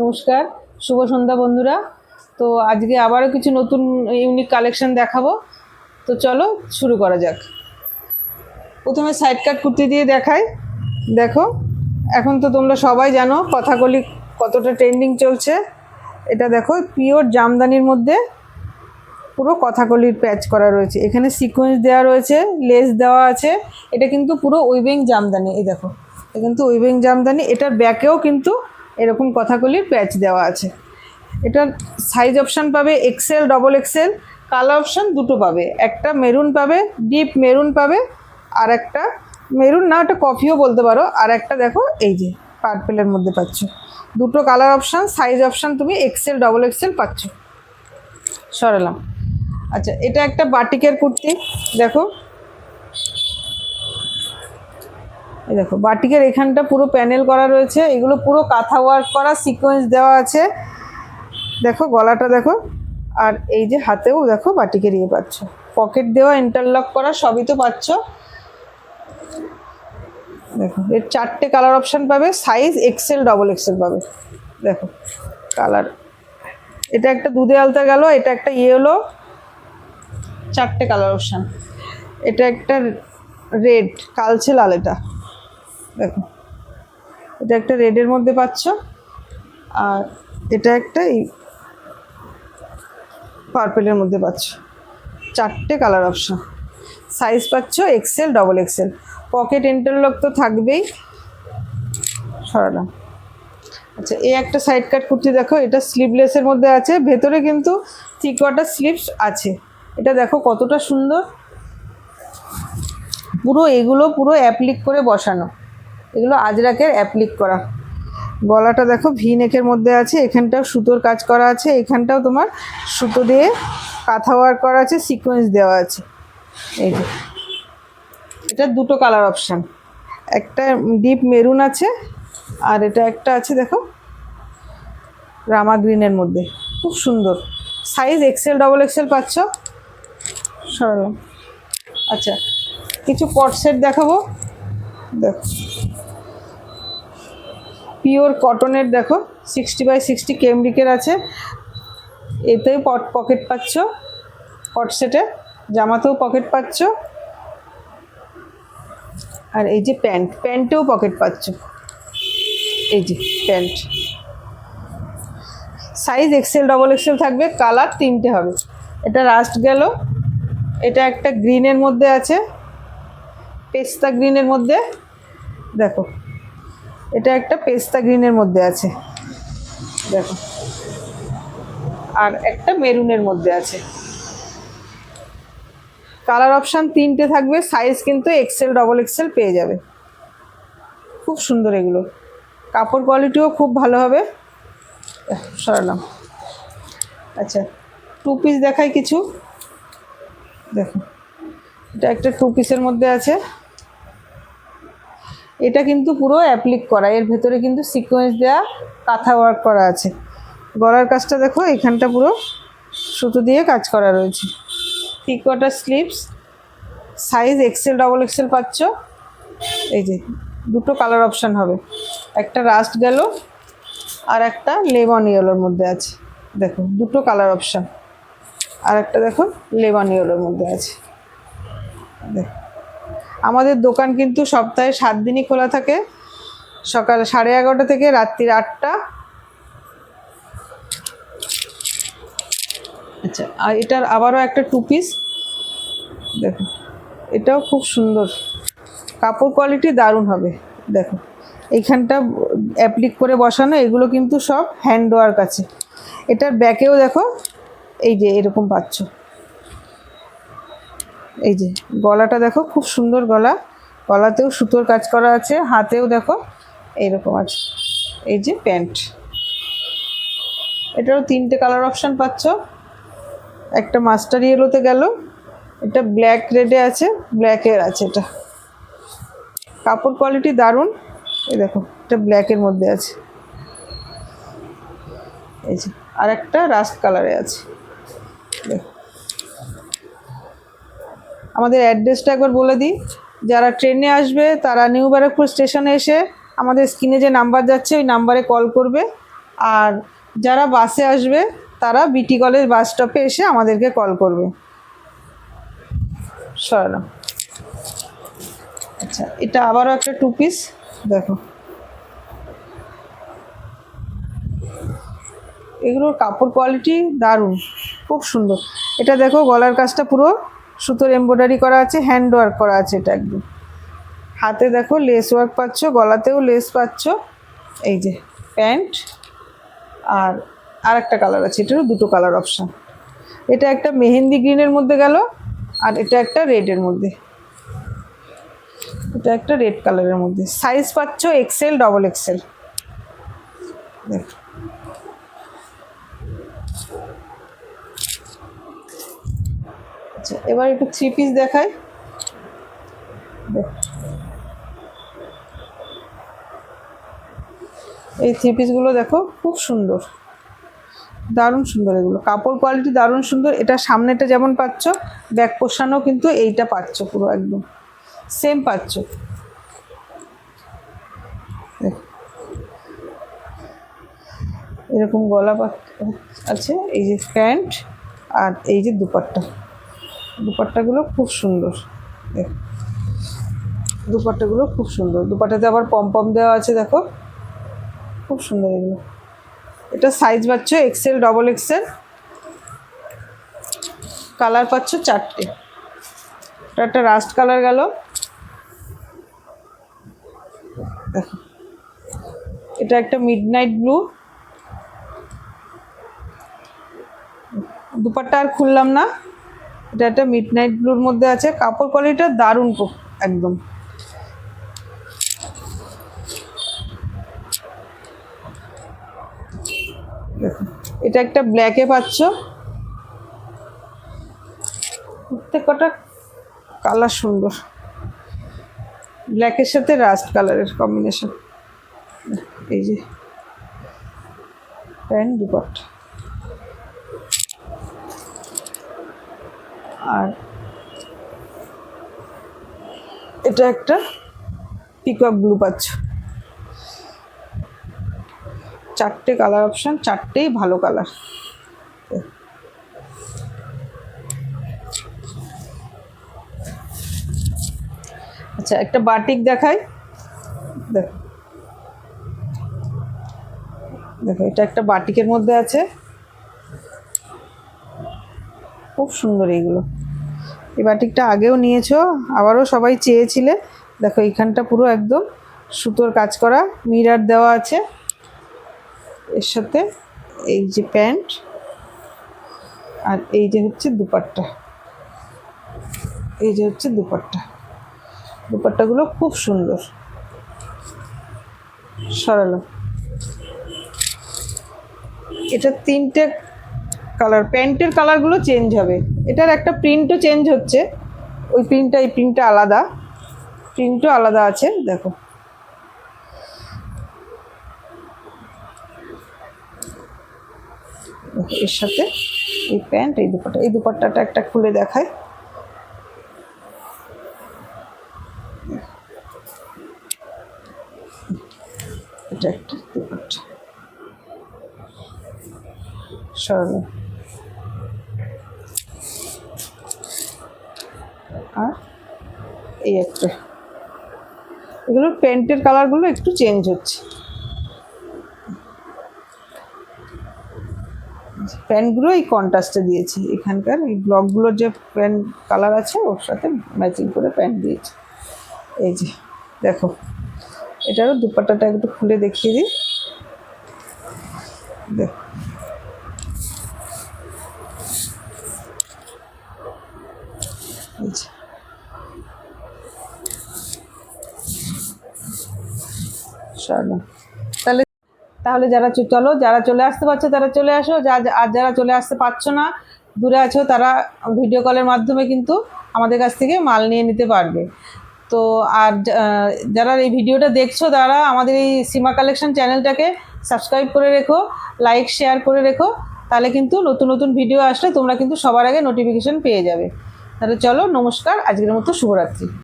নমস্কার, শুভ সন্ধ্যা বন্ধুরা। তো আজকে আবারও কিছু নতুন ইউনিক কালেকশন দেখাবো। তো চলো শুরু করা যাক। প্রথমে সাইড কাট কুর্তি দিয়ে দেখাই। দেখো, এখন তো তোমরা সবাই জানো কথাকলি কতটা ট্রেন্ডিং চলছে। এটা দেখো, পিওর জামদানির মধ্যে পুরো কথাকলির প্যাচ করা রয়েছে, এখানে সিকোয়েন্স দেওয়া রয়েছে, লেস দেওয়া আছে। এটা কিন্তু পুরো উইভিং জামদানি। এই দেখো, এটা কিন্তু উইভিং জামদানি। এটার ব্যাকেও কিন্তু এরকম কথাকলির প্যাচ দেওয়া আছে। এটার সাইজ অপশান পাবে XL, double XL. Colour option দুটো পাবে, একটা মেরুন পাবে, ডিপ মেরুন পাবে, আর একটা মেরুন না, ওটা কফিও বলতে পারো। আর একটা দেখো, এই যে পার্পেলের মধ্যে পাচ্ছ। দুটো কালার অপশান, সাইজ অপশান তুমি এক্সেল, ডবল এক্সেল পাচ্ছ। সরালাম। আচ্ছা, এটা একটা বাটিকের কুর্তি। দেখো, এই দেখো বাটিকের এখানটা পুরো প্যানেল করা রয়েছে, এগুলো পুরো কাঁথা ওয়ার্ক করা, সিকোয়েন্স দেওয়া আছে। দেখো গলাটা দেখো, আর এই যে হাতেও দেখো বাটিকের ইয়ে পাচ্ছ, পকেট দেওয়া, ইন্টারলক করা, সবই তো পাচ্ছ। দেখো, এর চারটে কালার অপশান পাবে, সাইজ এক্সেল, ডবল এক্সেল পাবে। দেখো কালার, এটা একটা দুধে আলতা গেল, এটা একটা ইয়েলো, চারটে কালার অপশান। এটা একটা রেড, কালচে লাল। এটা দেখো, এটা একটা রেডের মধ্যে পাচ্ছ, আর এটা একটা এই পার্পেলের মধ্যে পাচ্ছ। চারটে কালার অপশান, সাইজ পাচ্ছ XL, double XL. Pocket interlock তো থাকবেই। সরালাম। আচ্ছা, এই একটা সাইড কাট কুর্তি দেখো, এটা স্লিভলেসের মধ্যে আছে, ভেতরে কিন্তু 3/4 স্লিভস আছে। এটা দেখো কতটা সুন্দর, পুরো এগুলো পুরো অ্যাপ্লিক করে বসানো, এগুলো আজরাকের অ্যাপ্লিক করা। গলাটা দেখো ভি নেকের মধ্যে আছে, এখানটাও সুতোর কাজ করা আছে, এখানটাও তোমার সুতো দিয়ে কাঁথা ওয়ার্ক করা আছে, সিকোয়েন্স দেওয়া আছে। এই যে এটা দুটো কালার অপশান, একটা ডিপ মেরুন আছে, আর এটা একটা আছে দেখো রামা গ্রিনের মধ্যে, খুব সুন্দর। সাইজ এক্সেল, ডবল এক্সেল পাচ্ছ। সরলাম। আচ্ছা, কিছু কট সেট দেখাবো। দেখো, পিওর কটনের, দেখো 60x60 কেমব্রিকের আছে। এতেও পকেট পাচ্ছ, কট সেটে জামাতেও পকেট পাচ্ছ, আর এই যে প্যান্টেও পকেট পাচ্ছ। এই যে pant, size Excel, double Excel থাকবে, কালার তিনটে হবে। এটা রাস্ট গেল, এটা একটা গ্রিনের মধ্যে আছে, পেস্তা গ্রিনের মধ্যে। দেখো, এটা একটা পেস্তা গ্রিনের মধ্যে আছে, দেখো, আর একটা মেরুনের মধ্যে আছে। কালার অপশান তিনটে থাকবে, সাইজ কিন্তু এক্সেল, ডবল এক্সেল পেয়ে যাবে। খুব সুন্দর এগুলো, কাপড় কোয়ালিটিও খুব ভালো হবে। সরালাম। আচ্ছা, টু পিস দেখাই কিছু। দেখো, এটা একটা টু পিসের মধ্যে আছে, এটা কিন্তু পুরো অ্যাপ্লিক করা, এর ভেতরে কিন্তু সিকোয়েন্স দেওয়া, কাঁথা ওয়ার্ক করা আছে। গলার কাজটা দেখো, এখানটা পুরো সুতো দিয়ে কাজ করা রয়েছে। 3/4 sleeves, size Excel, double Excel পাচ্ছ। এই যে দুটো কালার অপশান হবে, একটা রাস্ট গেল, আর একটা লেমন ইয়েলোর মধ্যে আছে। দেখো দুটো কালার অপশান, আর একটা দেখো লেমন ইয়েলোর মধ্যে আছে। দেখো, আমাদের দোকান কিন্তু সপ্তাহে 7 দিনই খোলা থাকে, সকাল 11:30 থেকে রাত্রির 8টা। আচ্ছা, আর এটার আবারও একটা টু পিস। দেখো, এটাও খুব সুন্দর, কাপড় কোয়ালিটি দারুণ হবে। দেখো, এইখানটা অ্যাপ্লিক করে বসানো, এগুলো কিন্তু সব হ্যান্ড ওয়ার্ক আছে। এটার ব্যাকেও দেখো, এই যে এরকম পাচ্ছ। এই যে গলাটা দেখো, খুব সুন্দর গলা, গলাতেও সুতোর কাজ করা আছে, হাতেও দেখো এইরকম আছে। এই যে প্যান্ট, এটারও তিনটে কালার অপশান পাচ্ছ। একটা মাস্টার ইয়েলোতে গেল, এটা ব্ল্যাক রেডে আছে, ব্ল্যাকের আছে। এটা কাপড় কোয়ালিটি দারুণ। এই দেখো, এটা ব্ল্যাকের মধ্যে আছে। এই যে আর একটা রাস্ট কালারে আছে। দেখো, আমাদের অ্যাড্রেসটা একবার বলে দিই। যারা ট্রেনে আসবে তারা নিউ ব্যারাকপুর স্টেশনে এসে আমাদের স্ক্রিনে যে নাম্বার যাচ্ছে ওই নাম্বারে কল করবে, আর যারা বাসে আসবে তারা বিটি কলেজ বাস স্টপে এসে আমাদেরকে কল করবে। সরালাম। আচ্ছা, এটা আবারও একটা 2 পিস, দেখো এগুলোর কাপড় কোয়ালিটি দারুণ, খুব সুন্দর। এটা দেখো গলার কাজটা পুরো সুতোর এমব্রয়ডারি করা আছে, হ্যান্ড ওয়ার্ক করা আছে। এটা একদম হাতে দেখো লেস ওয়ার্ক পাচ্ছ, গলাতেও লেস পাচ্ছ। এই যে প্যান্ট, আর একটা কালার আছে, এটারও দুটো কালার অপশান। এটা একটা মেহেন্দি গ্রিনের মধ্যে গেল, আর এটা একটা রেডের মধ্যে, এটা একটা রেড কালারের মধ্যে। সাইজ পাচ্ছ XL, XXL। দেখো আচ্ছা, এবার একটু 3 পিস দেখাই। এই 3 পিসগুলো দেখো খুব সুন্দর, দারুণ সুন্দর। এগুলো কাপড় কোয়ালিটি দারুণ সুন্দর। এটা সামনেটা যেমন পাচ্ছ, ব্যাক পোর্শনও কিন্তু এইটা পাচ্ছ, পুরো একদম সেম পাচ্ছ। এরকম গলা আছে, এই যে প্যান্ট, আর এই যে দুপাট্টাগুলো খুব সুন্দর। দুপাট্টাগুলো খুব সুন্দর, দুপাট্টাতে আবার পম দেওয়া আছে, দেখো খুব সুন্দর এগুলো। এটা সাইজ পাচ্ছ XL, XXL। কালার পাচ্ছ 4টে। এটা একটা রাস্ট কালার গেল, দেখো এটা একটা মিডনাইট ব্লু। দুপাট্টা আর খুললাম না, এটা একটা মিডনাইট ব্লুর মধ্যে আছে। কাপড় কোয়ালিটিটা দারুণ একদম। দেখো এটা একটা ব্ল্যাকে পাচ্ছ, প্রত্যেকটা কালার সুন্দর। ব্ল্যাকের সাথে রাস্ট কালারের কম্বিনেশন। এই যে প্যান্ট, দুপাট্টা, আর এটা একটা পিকক ব্লু পাচ্ছ। 4টে কালার অপশান, 4টেই ভালো কালার। আচ্ছা, একটা বাটিক দেখাই। দেখো দেখো এটা একটা বাটিকের মধ্যে আছে, খুব সুন্দর এইগুলো। এই বাটিকটা আগেও নিয়েছো, আবারও সবাই চেয়েছিলে। দেখো এইখানটা পুরো একদম সুতোর কাজ করা, মিরার দেওয়া আছে। এর সাথে এই যে প্যান্ট, আর এই যে হচ্ছে দুপাট্টা। এই যে হচ্ছে দুপাট্টাগুলো খুব সুন্দর। সরালাম। এটা 3টে কালার, প্যান্টের কালারগুলো চেঞ্জ হবে। এটার একটা প্রিন্টও চেঞ্জ হচ্ছে, ওই প্রিন্টটা এই প্রিন্টটা আলাদা, প্রিন্টও আলাদা আছে। দেখো এর সাথে এই প্যান্ট, এই দুপাট্টাটা একটা খুলে দেখায়। এটা একটা দুপাট্টা। সরালাম। আর এই একটা, এগুলোর প্যান্টের কালারগুলো একটু চেঞ্জ হচ্ছে। প্যান্টগুলো এই কন্ট্রাস্টে দিয়েছি, এখানকার এই ব্লকগুলোর যে প্যান্ট কালার আছে ওর সাথে ম্যাচিং করে প্যান্ট দিয়েছি। এই যে দেখো, এটারও দুপাট্টাটা একটু খুলে দেখিয়ে দিই। দেখো এই যে তাহলে তাহলে যারা চলে আসতে পারছো তারা চলে আসো, আর যারা চলে আসতে পারছো না, দূরে আছো, তারা ভিডিও কলের মাধ্যমে কিন্তু আমাদের কাছ থেকে মাল নিয়ে নিতে পারবে। তো আর যারা এই ভিডিওটা দেখছো তারা আমাদের এই সীমা কালেকশন চ্যানেলটাকে সাবস্ক্রাইব করে রেখো, লাইক শেয়ার করে রেখো, তাহলে কিন্তু নতুন নতুন ভিডিও আসলে তোমরা কিন্তু সবার আগে নোটিফিকেশন পেয়ে যাবে। তাহলে চলো, নমস্কার, আজকের মতো শুভরাত্রি।